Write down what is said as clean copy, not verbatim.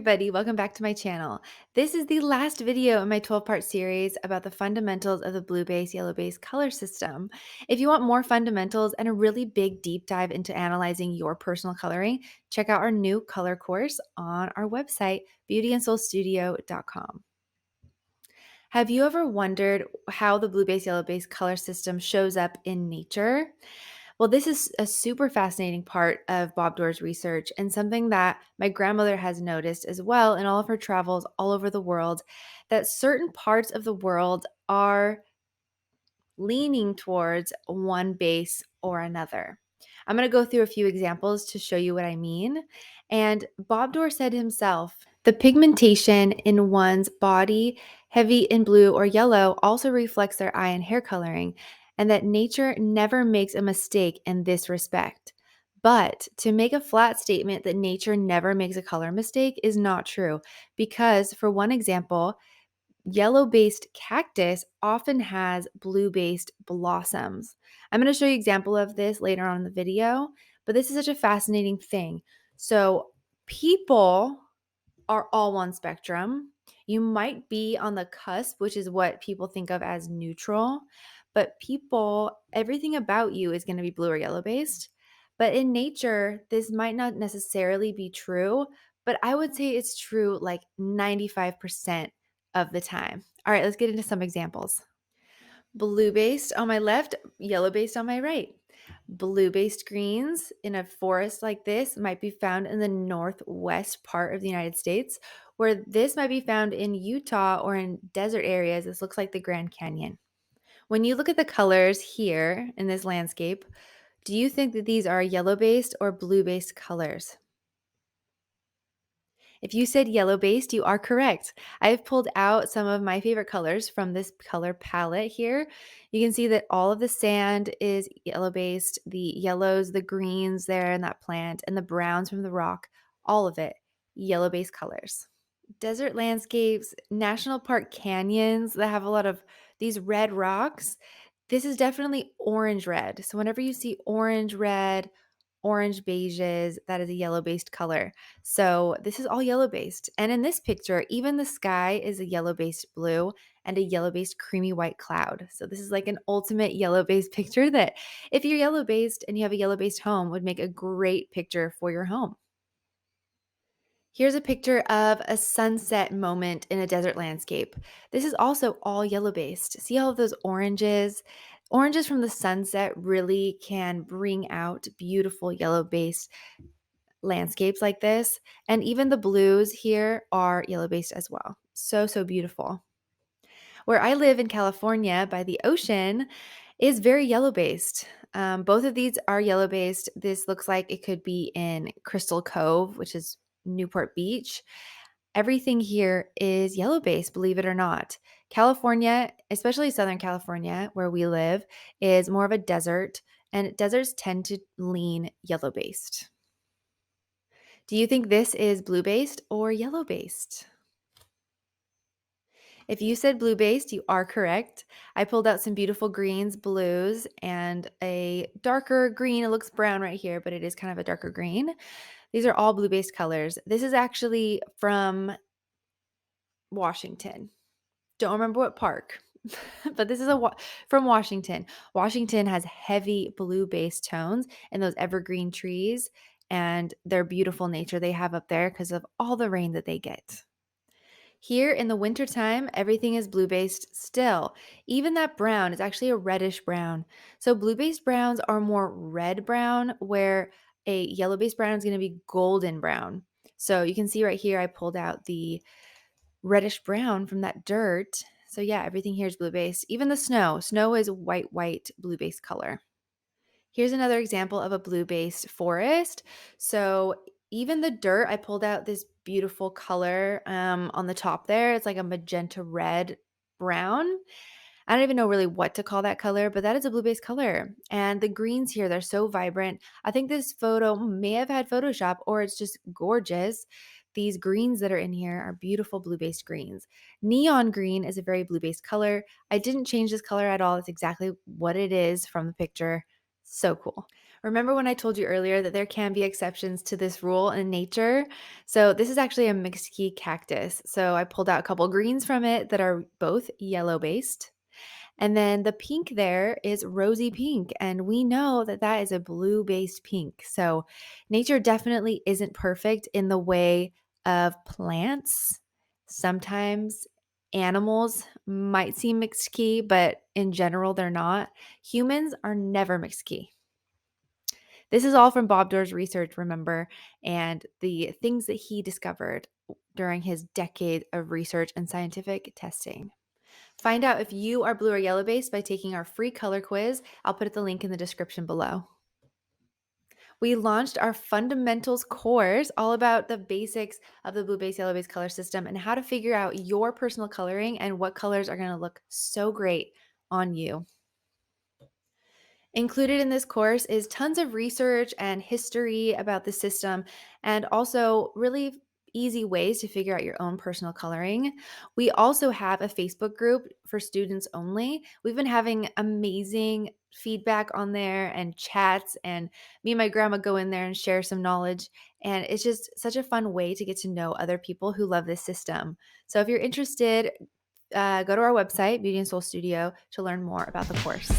everybody, welcome back to my channel. This is the last video in my 12-part series about the fundamentals of the blue base, yellow base color system. If you want more fundamentals and a really big deep dive into analyzing your personal coloring, check out our new color course on our website, beautyandsoulstudio.com. Have you ever wondered how the blue base, yellow base color system shows up in nature? Well, this is a super fascinating part of Bob Doerr's research and something that my grandmother has noticed as well in all of her travels all over the world, that certain parts of the world are leaning towards one base or another. I'm going to go through a few examples to show you what I mean. And Bob Doerr said himself, the pigmentation in one's body, heavy in blue or yellow, also reflects their eye and hair coloring, and that nature never makes a mistake in this respect. But to make a flat statement that nature never makes a color mistake is not true, because, for one example, yellow-based cactus often has blue-based blossoms. I'm going to show you an example of this later on in the video, but this is such a fascinating thing. So people are all one spectrum. You might be on the cusp, which is what people think of as neutral, but everything about you is going to be blue or yellow based. But in nature, this might not necessarily be true, but I would say it's true like 95% of the time. All right, let's get into some examples. Blue based on my left, yellow based on my right. Blue based greens in a forest like this might be found in the northwest part of the United States, where this might be found in Utah or in desert areas. This looks like the Grand Canyon. When you look at the colors here in this landscape, do you think that these are yellow based or blue based colors? If you said yellow based, you are correct. I've pulled out some of my favorite colors from this color palette here. You can see that all of the sand is yellow based, the yellows, the greens there in that plant, and the browns from the rock, all of it yellow based colors. Desert landscapes, national park canyons that have a lot of these red rocks. This is definitely orange red. So whenever you see orange red, orange beiges, that is a yellow based color. So this is all yellow based. And in this picture, even the sky is a yellow based blue and a yellow based creamy white cloud. So this is like an ultimate yellow based picture that, if you're yellow based and you have a yellow based home, would make a great picture for your home. Here's a picture of a sunset moment in a desert landscape. This is also all yellow based. See all of those oranges? Oranges from the sunset really can bring out beautiful yellow based landscapes like this. And even the blues here are yellow based as well. So, so beautiful. Where I live in California by the ocean is very yellow based. Both of these are yellow based. This looks like it could be in Crystal Cove, which is Newport Beach. Everything here is yellow based, believe it or not. California, especially Southern California, where we live, is more of a desert, and deserts tend to lean yellow based. Do you think this is blue based or yellow based? If you said blue based, you are correct. I pulled out some beautiful greens, blues, and a darker green. It looks brown right here, but it is kind of a darker green. These are all blue based colors. This is actually from Washington. Don't remember what park, but this is from Washington. Washington has heavy blue based tones and those evergreen trees and their beautiful nature they have up there because of all the rain that they get. Here in the wintertime, everything is blue-based still. Even that brown is actually a reddish brown. So blue-based browns are more red-brown, where a yellow-based brown is going to be golden brown. So you can see right here, I pulled out the reddish brown from that dirt. So yeah, everything here is blue-based. Even the snow. Snow is white, blue-based color. Here's another example of a blue-based forest. So even the dirt, I pulled out this beautiful color on the top there. It's like a magenta red brown. I don't even know really what to call that color, but that is a blue-based color. And the greens here, they're so vibrant. I think this photo may have had Photoshop, or it's just gorgeous. These greens that are in here are beautiful blue-based greens. Neon green is a very blue-based color. I didn't change this color at all. It's exactly what it is from the picture. So cool. Remember when I told you earlier that there can be exceptions to this rule in nature? So this is actually a mixed key cactus. So I pulled out a couple greens from it that are both yellow based. And then the pink there is rosy pink. And we know that that is a blue based pink. So nature definitely isn't perfect in the way of plants. Sometimes animals might seem mixed key, but in general, they're not. Humans are never mixed key. This is all from Bob Doerr's research, remember, and the things that he discovered during his decade of research and scientific testing. Find out if you are blue or yellow based by taking our free color quiz. I'll put the link in the description below. We launched our fundamentals course all about the basics of the blue base, yellow base color system and how to figure out your personal coloring and what colors are going to look so great on you. Included in this course is tons of research and history about the system, and also really easy ways to figure out your own personal coloring. We also have a Facebook group for students only. We've been having amazing feedback on there and chats, and me and my grandma go in there and share some knowledge. And it's just such a fun way to get to know other people who love this system. So if you're interested, go to our website, Beauty and Soul Studio, to learn more about the course.